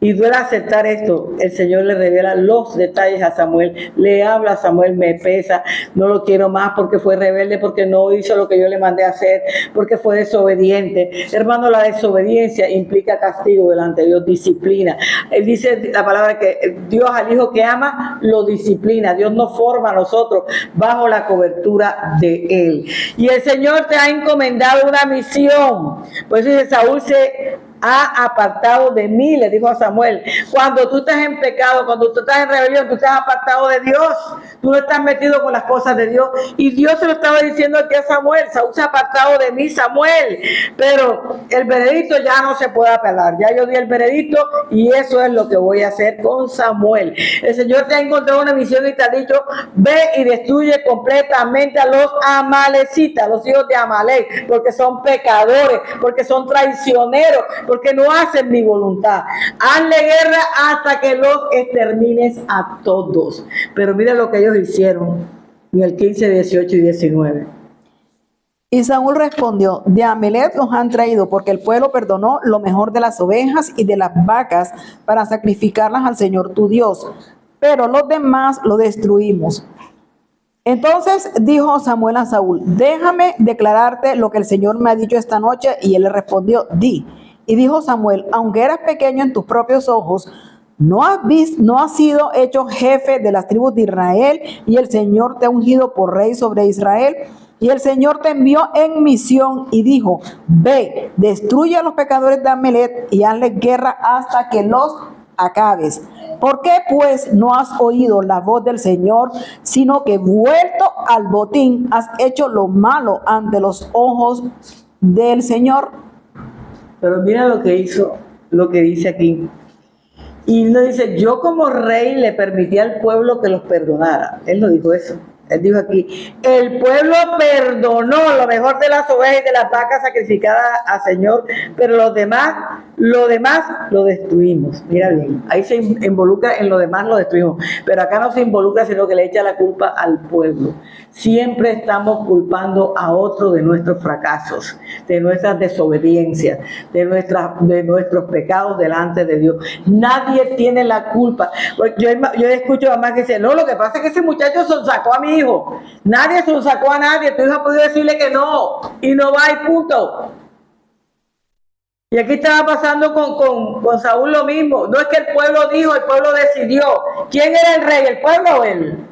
Speaker 1: Y duele aceptar esto. El Señor le revela los detalles a Samuel. Le habla a Samuel, me pesa, no lo quiero más porque fue rebelde, porque no hizo lo que yo le mandé a hacer, porque fue desobediente. Hermano, la desobediencia implica castigo delante de Dios, disciplina. Él dice la palabra que Dios al hijo que ama lo disciplina. Dios nos forma a nosotros bajo la cobertura de Él. Y el Señor te ha encomendado una misión. Por eso dice, Saúl se ha apartado de mí, le dijo a Samuel. Cuando tú estás en pecado, cuando tú estás en rebelión, tú estás apartado de Dios. Tú no estás metido con las cosas de Dios. Y Dios se lo estaba diciendo aquí a Samuel. Saúl se ha apartado de mí, Samuel. Pero el veredicto ya no se puede apelar. Ya yo di el veredicto y eso es lo que voy a hacer con Samuel. El Señor te ha encontrado una misión y te ha dicho, ve y destruye completamente a los amalecitas, los hijos de Amalek, porque son pecadores, porque son traicioneros, porque no hacen mi voluntad. Hazle guerra hasta que los extermines a todos. Pero mira lo que ellos hicieron en el 15, 18 y 19.
Speaker 2: Y Saúl respondió, de Amalec nos han traído, porque el pueblo perdonó lo mejor de las ovejas y de las vacas para sacrificarlas al Señor tu Dios, pero los demás lo destruimos. Entonces dijo Samuel a Saúl, déjame declararte lo que el Señor me ha dicho esta noche. Y él le respondió, di. Y dijo Samuel, aunque eras pequeño en tus propios ojos, no has sido hecho jefe de las tribus de Israel, y el Señor te ha ungido por rey sobre Israel. Y el Señor te envió en misión y dijo, ve, destruye a los pecadores de Amalec y hazle guerra hasta que los acabes. ¿Por qué pues no has oído la voz del Señor, sino que vuelto al botín has hecho lo malo ante los ojos del Señor?
Speaker 1: Pero mira lo que hizo, lo que dice aquí. Y no dice, yo como rey le permití al pueblo que los perdonara. Él no dijo eso. Él dijo aquí, el pueblo perdonó lo mejor de las ovejas y de las vacas sacrificadas al Señor, pero lo demás lo destruimos. Mira bien, ahí se involucra en lo demás lo destruimos, pero acá no se involucra, sino que le echa la culpa al pueblo. Siempre estamos culpando a otro de nuestros fracasos, de nuestras desobediencias, de nuestros pecados delante de Dios. Nadie tiene la culpa. Yo escucho a mamás que dicen, no, lo que pasa es que ese muchacho sacó a mi hijo. Nadie sacó a nadie. Tu hijo ha podido decirle que no, y no va y punto. Y aquí estaba pasando con Saúl lo mismo. No es que el pueblo dijo, el pueblo decidió. ¿Quién era el rey, el pueblo o él?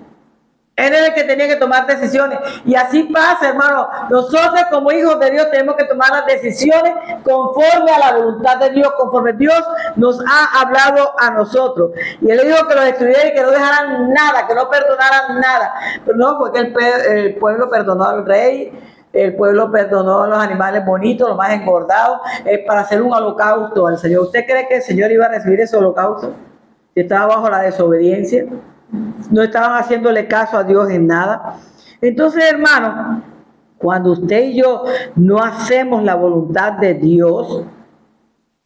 Speaker 1: Él era el que tenía que tomar decisiones. Y así pasa, hermano. Nosotros como hijos de Dios tenemos que tomar las decisiones conforme a la voluntad de Dios, conforme Dios nos ha hablado a nosotros. Y él dijo que los destruyera y que no dejaran nada, que no perdonaran nada. Pero no, fue que el pueblo perdonó al rey. El pueblo perdonó a los animales bonitos, los más engordados, para hacer un holocausto al Señor. ¿Usted cree que el Señor iba a recibir ese holocausto? Si estaba bajo la desobediencia, no estaban haciéndole caso a Dios en nada. Entonces, hermano, cuando usted y yo no hacemos la voluntad de Dios,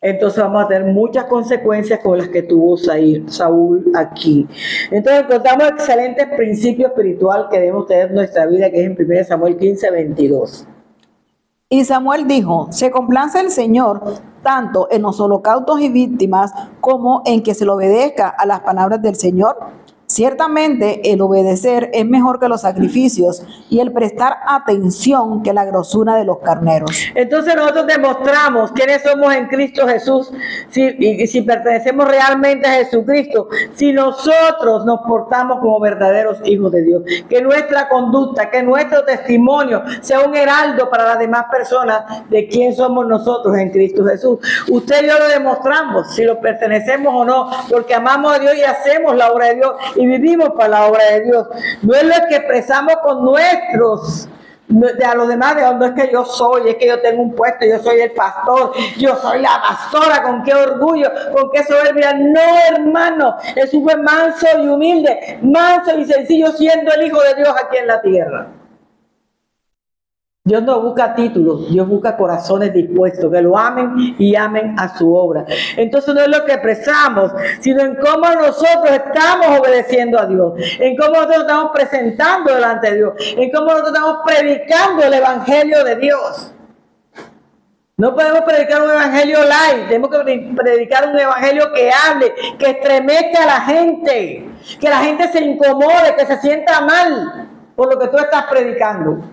Speaker 1: entonces vamos a tener muchas consecuencias con las que tuvo Saúl aquí. Entonces encontramos excelentes principios espirituales que debemos tener en nuestra vida, que es en 1 Samuel 15, 22.
Speaker 2: Y Samuel dijo, se complace el Señor tanto en los holocaustos y víctimas como en que se le obedezca a las palabras del Señor. Ciertamente el obedecer es mejor que los sacrificios y el prestar atención que la grosura de los carneros.
Speaker 1: Entonces nosotros demostramos quiénes somos en Cristo Jesús, si pertenecemos realmente a Jesucristo, si nosotros nos portamos como verdaderos hijos de Dios, que nuestra conducta, que nuestro testimonio sea un heraldo para las demás personas de quién somos nosotros en Cristo Jesús. Usted y yo lo demostramos, si lo pertenecemos o no, porque amamos a Dios y hacemos la obra de Dios y vivimos para la obra de Dios. No es lo que expresamos con nuestros, a los demás, no es que yo soy, es que yo tengo un puesto, yo soy el pastor, yo soy la pastora, con qué orgullo, con qué soberbia. No, hermano, Jesús fue manso y humilde, manso y sencillo, siendo el Hijo de Dios aquí en la tierra. Dios no busca títulos, Dios busca corazones dispuestos, que lo amen y amen a su obra. Entonces no es lo que expresamos, sino en cómo nosotros estamos obedeciendo a Dios, en cómo nosotros estamos presentando delante de Dios, en cómo nosotros estamos predicando el Evangelio de Dios. No podemos predicar un evangelio light, tenemos que predicar un evangelio que hable, que estremezca a la gente, que la gente se incomode, que se sienta mal por lo que tú estás predicando.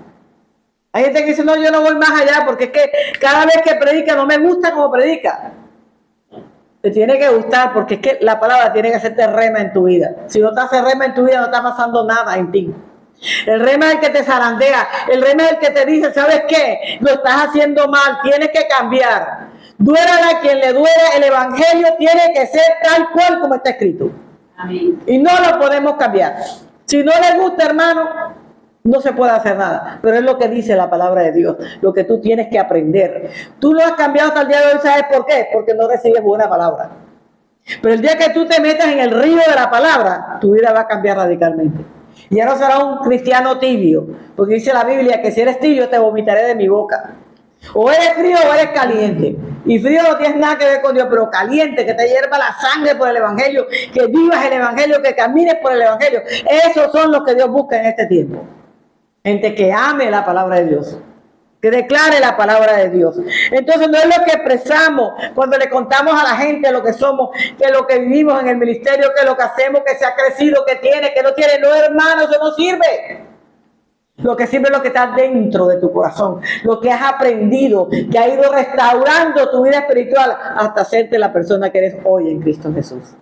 Speaker 1: Hay gente que dice, no, yo no voy más allá porque es que cada vez que predica no me gusta como predica. Te tiene que gustar porque es que la palabra tiene que hacerte rema en tu vida. Si no te hace rema en tu vida, no está pasando nada en ti. El rema es el que te zarandea, el rema es el que te dice, ¿sabes qué? Lo estás haciendo mal, tienes que cambiar. Duérale a quien le duela, el evangelio tiene que ser tal cual como está escrito.
Speaker 3: Amén.
Speaker 1: Y no lo podemos cambiar. Si no le gusta, hermano, no se puede hacer nada. Pero es lo que dice la palabra de Dios, lo que tú tienes que aprender. Tú lo has cambiado hasta el día de hoy, ¿sabes por qué? Porque no recibes buena palabra. Pero el día que tú te metas en el río de la palabra, tu vida va a cambiar radicalmente. Y ya no serás un cristiano tibio, porque dice la Biblia que si eres tibio te vomitaré de mi boca. O eres frío o eres caliente. Y frío no tienes nada que ver con Dios, pero caliente, que te hierva la sangre por el evangelio, que vivas el evangelio, que camines por el evangelio. Esos son los que Dios busca en este tiempo. Gente que ame la palabra de Dios, que declare la palabra de Dios. Entonces no es lo que expresamos cuando le contamos a la gente lo que somos, que lo que vivimos en el ministerio, que lo que hacemos, que se ha crecido, que tiene, que no tiene. No, hermano, eso no sirve. Lo que sirve es lo que está dentro de tu corazón, lo que has aprendido, que ha ido restaurando tu vida espiritual hasta hacerte la persona que eres hoy en Cristo Jesús.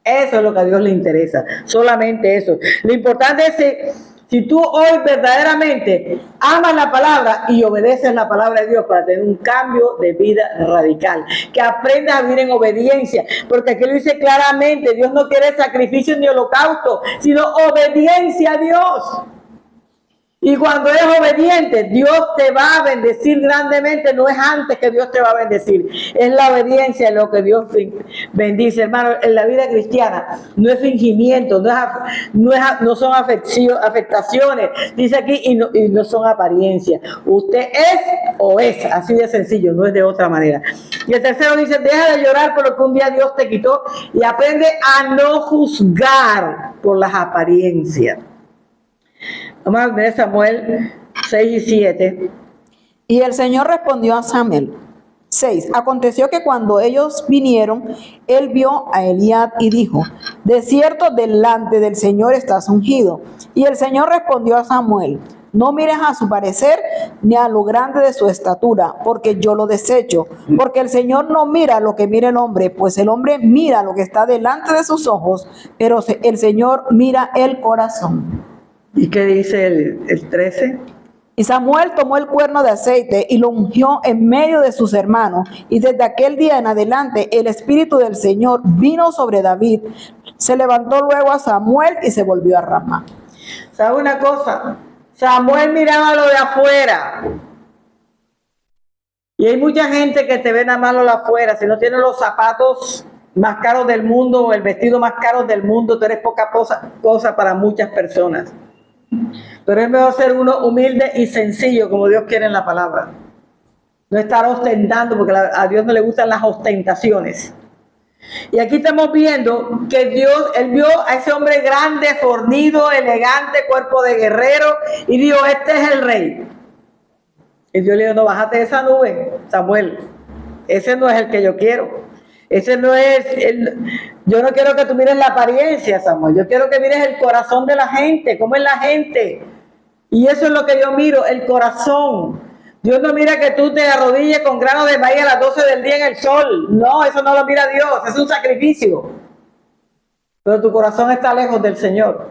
Speaker 1: Eso es lo que a Dios le interesa, solamente eso. Lo importante es que si tú hoy verdaderamente amas la palabra y obedeces la palabra de Dios para tener un cambio de vida radical, que aprendas a vivir en obediencia, porque aquí lo dice claramente, Dios no quiere sacrificio ni holocausto, sino obediencia a Dios. Y cuando eres obediente, Dios te va a bendecir grandemente. No es antes que Dios te va a bendecir, es la obediencia lo que Dios bendice. Hermano, en la vida cristiana no es fingimiento, no son afectaciones, dice aquí, y no son apariencias. Usted es o es, así de sencillo, no es de otra manera. Y el tercero dice, deja de llorar por lo que un día Dios te quitó y aprende a no juzgar por las apariencias. Vamos a ver Samuel 6 y 7.
Speaker 2: Y el Señor respondió a Samuel. 6. Aconteció que cuando ellos vinieron, él vio a Eliab y dijo, de cierto delante del Señor estás ungido. Y el Señor respondió a Samuel, no mires a su parecer ni a lo grande de su estatura, porque yo lo desecho. Porque el Señor no mira lo que mira el hombre, pues el hombre mira lo que está delante de sus ojos, pero el Señor mira el corazón.
Speaker 1: ¿Y qué dice el 13?
Speaker 2: Y Samuel tomó el cuerno de aceite y lo ungió en medio de sus hermanos. Y desde aquel día en adelante el Espíritu del Señor vino sobre David. Se levantó luego a Samuel y se volvió a Ramá.
Speaker 1: ¿Sabe una cosa? Samuel miraba lo de afuera. Y hay mucha gente que te ve nada más lo de afuera. Si no tienes los zapatos más caros del mundo o el vestido más caro del mundo, tú eres poca cosa para muchas personas. Pero es mejor ser uno humilde y sencillo como Dios quiere en la palabra. No estar ostentando, porque a Dios no le gustan las ostentaciones. Y aquí estamos viendo que él vio a ese hombre grande, fornido, elegante, cuerpo de guerrero, y dijo, este es el rey. Y Dios le dijo, no, bájate de esa nube, Samuel. Ese no es el que yo quiero. Ese no es yo no quiero que tú mires la apariencia, Samuel. Yo quiero que mires el corazón de la gente, cómo es la gente. Y eso es lo que yo miro, el corazón. Dios no mira que tú te arrodilles con granos de maíz a las 12 del día en el sol. No, eso no lo mira Dios, es un sacrificio. Pero tu corazón está lejos del Señor.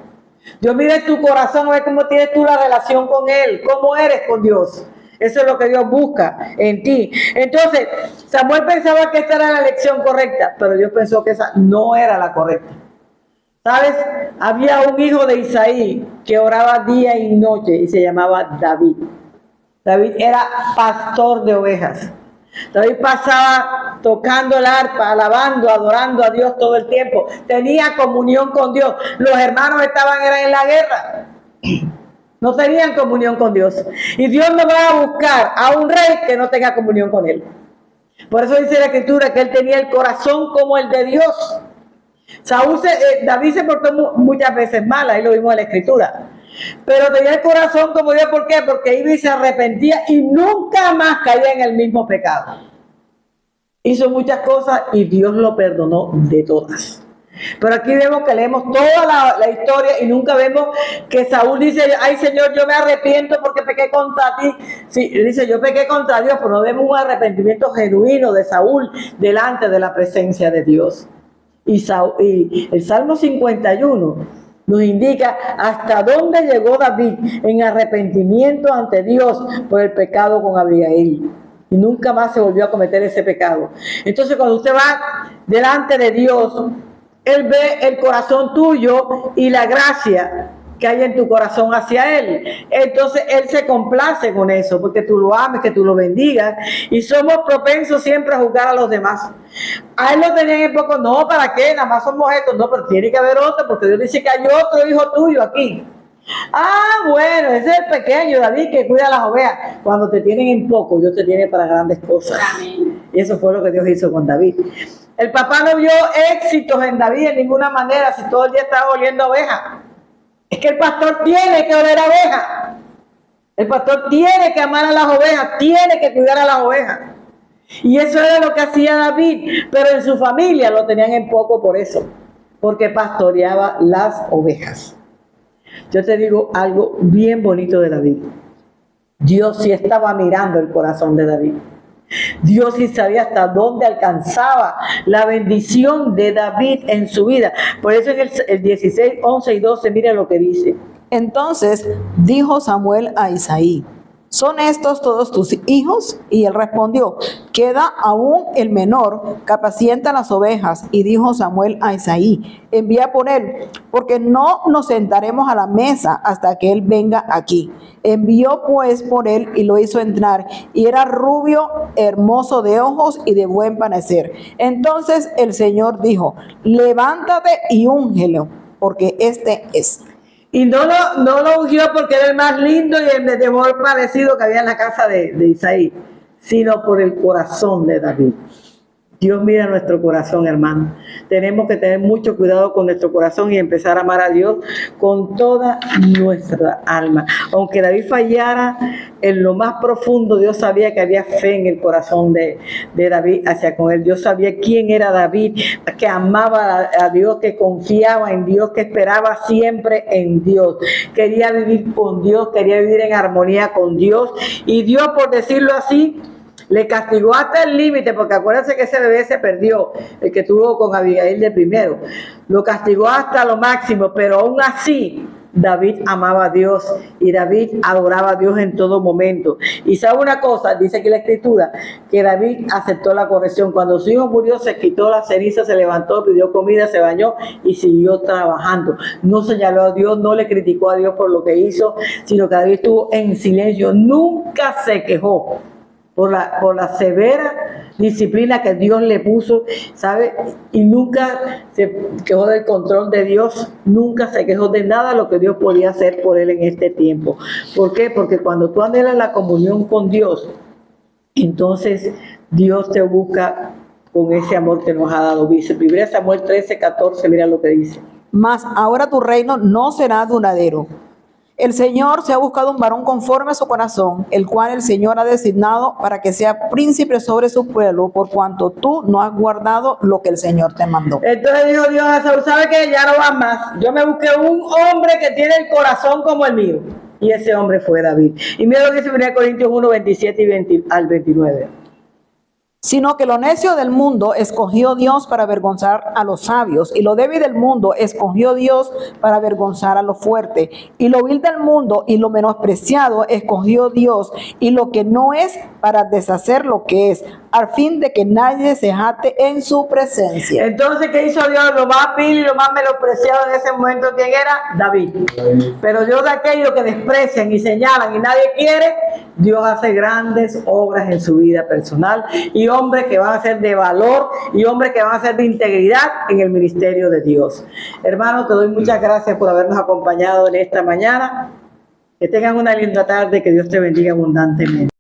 Speaker 1: Dios mira tu corazón, a ver cómo tienes tú la relación con Él, cómo eres con Dios. Eso es lo que Dios busca en ti. Entonces, Samuel pensaba que esta era la elección correcta, pero Dios pensó que esa no era la correcta. ¿Sabes? Había un hijo de Isaí que oraba día y noche y se llamaba David. David era pastor de ovejas. David pasaba tocando el arpa, alabando, adorando a Dios todo el tiempo. Tenía comunión con Dios. Los hermanos eran en la guerra. No tenían comunión con Dios. Y Dios no va a buscar a un rey que no tenga comunión con él. Por eso dice la Escritura que él tenía el corazón como el de Dios. David se portó muchas veces mal, ahí lo vimos en la Escritura. Pero tenía el corazón como Dios, ¿por qué? Porque iba y se arrepentía y nunca más caía en el mismo pecado. Hizo muchas cosas y Dios lo perdonó de todas. Pero aquí vemos que leemos toda la historia y nunca vemos que Saúl dice, ay Señor, yo me arrepiento porque pequé contra ti. Sí, dice, yo pequé contra Dios, pero no vemos un arrepentimiento genuino de Saúl delante de la presencia de Dios. Y el Salmo 51 nos indica hasta dónde llegó David en arrepentimiento ante Dios por el pecado con Abigail. y nunca más se volvió a cometer ese pecado. Entonces, cuando usted va delante de Dios, Él ve el corazón tuyo y la gracia que hay en tu corazón hacia Él. Entonces Él se complace con eso, porque tú lo ames, que tú lo bendigas, y somos propensos siempre a juzgar a los demás. A Él lo tenían en poco, no, ¿para qué? Nada más somos estos, no, pero tiene que haber otro, porque Dios dice que hay otro hijo tuyo aquí. Ah, bueno, ese es el pequeño David que cuida las ovejas. Cuando te tienen en poco, Dios te tiene para grandes cosas. Amén. Y eso fue lo que Dios hizo con David. El papá no vio éxitos en David en ninguna manera si todo el día estaba oliendo ovejas. Es que el pastor tiene que oler a ovejas. El pastor tiene que amar a las ovejas, tiene que cuidar a las ovejas. Y eso era lo que hacía David, pero en su familia lo tenían en poco por eso, porque pastoreaba las ovejas. Yo te digo algo bien bonito de David. Dios sí estaba mirando el corazón de David. Dios sí sabía hasta dónde alcanzaba la bendición de David en su vida. Por eso en el 16, 11 y 12, mira lo que dice.
Speaker 2: Entonces dijo Samuel a Isaí: ¿son estos todos tus hijos? Y él respondió: queda aún el menor, que apacienta las ovejas. Y dijo Samuel a Isaí: envía por él, porque no nos sentaremos a la mesa hasta que él venga aquí. Envió pues por él y lo hizo entrar, y era rubio, hermoso de ojos y de buen parecer. Entonces el Señor dijo: levántate y úngelo, porque este es.
Speaker 1: Y no lo ungió porque era el más lindo y el mejor parecido que había en la casa de Isaí, sino por el corazón de David. Dios mira nuestro corazón, hermano. Tenemos que tener mucho cuidado con nuestro corazón y empezar a amar a Dios con toda nuestra alma. Aunque David fallara en lo más profundo, Dios sabía que había fe en el corazón de David hacia con él. Dios sabía quién era David, que amaba a Dios, que confiaba en Dios, que esperaba siempre en Dios. Quería vivir con Dios, quería vivir en armonía con Dios. Y Dios, por decirlo así, le castigó hasta el límite, porque acuérdense que ese bebé se perdió, el que tuvo con Abigail de primero. Lo castigó hasta lo máximo, pero aún así David amaba a Dios y David adoraba a Dios en todo momento. Y sabe una cosa, dice aquí la escritura, que David aceptó la corrección. Cuando su hijo murió, se quitó la ceniza, se levantó, pidió comida, se bañó y siguió trabajando. No señaló a Dios, no le criticó a Dios por lo que hizo, sino que David estuvo en silencio, nunca se quejó por la severa disciplina que Dios le puso, ¿sabe? Y nunca se quejó del control de Dios, nunca se quejó de nada lo que Dios podía hacer por él en este tiempo. ¿Por qué? Porque cuando tú anhelas la comunión con Dios, entonces Dios te busca con ese amor que nos ha dado. Dice 1 Samuel 13, 14, mira lo que dice.
Speaker 2: Mas ahora tu reino no será duradero. El Señor se ha buscado un varón conforme a su corazón, el cual el Señor ha designado para que sea príncipe sobre su pueblo, por cuanto tú no has guardado lo que el Señor te mandó.
Speaker 1: Entonces dijo Dios a Saúl: ¿sabe qué? Ya no va más. Yo me busqué un hombre que tiene el corazón como el mío. Y ese hombre fue David. Y mira lo que dice 1 Corintios 1, 27 al 29.
Speaker 2: Sino que lo necio del mundo escogió Dios para avergonzar a los sabios, y lo débil del mundo escogió Dios para avergonzar a lo fuerte, y lo vil del mundo y lo menospreciado escogió Dios, y lo que no es, para deshacer lo que es, al fin de que nadie se jacte en su presencia.
Speaker 1: Entonces, ¿qué hizo Dios? Lo más vil y lo más menospreciado en ese momento, ¿quién era? David. Pero Dios, de aquellos que desprecian y señalan y nadie quiere, Dios hace grandes obras en su vida personal, y hombres que van a ser de valor y hombres que van a ser de integridad en el ministerio de Dios. Hermano, te doy muchas gracias por habernos acompañado en esta mañana. Que tengan una linda tarde, que Dios te bendiga abundantemente.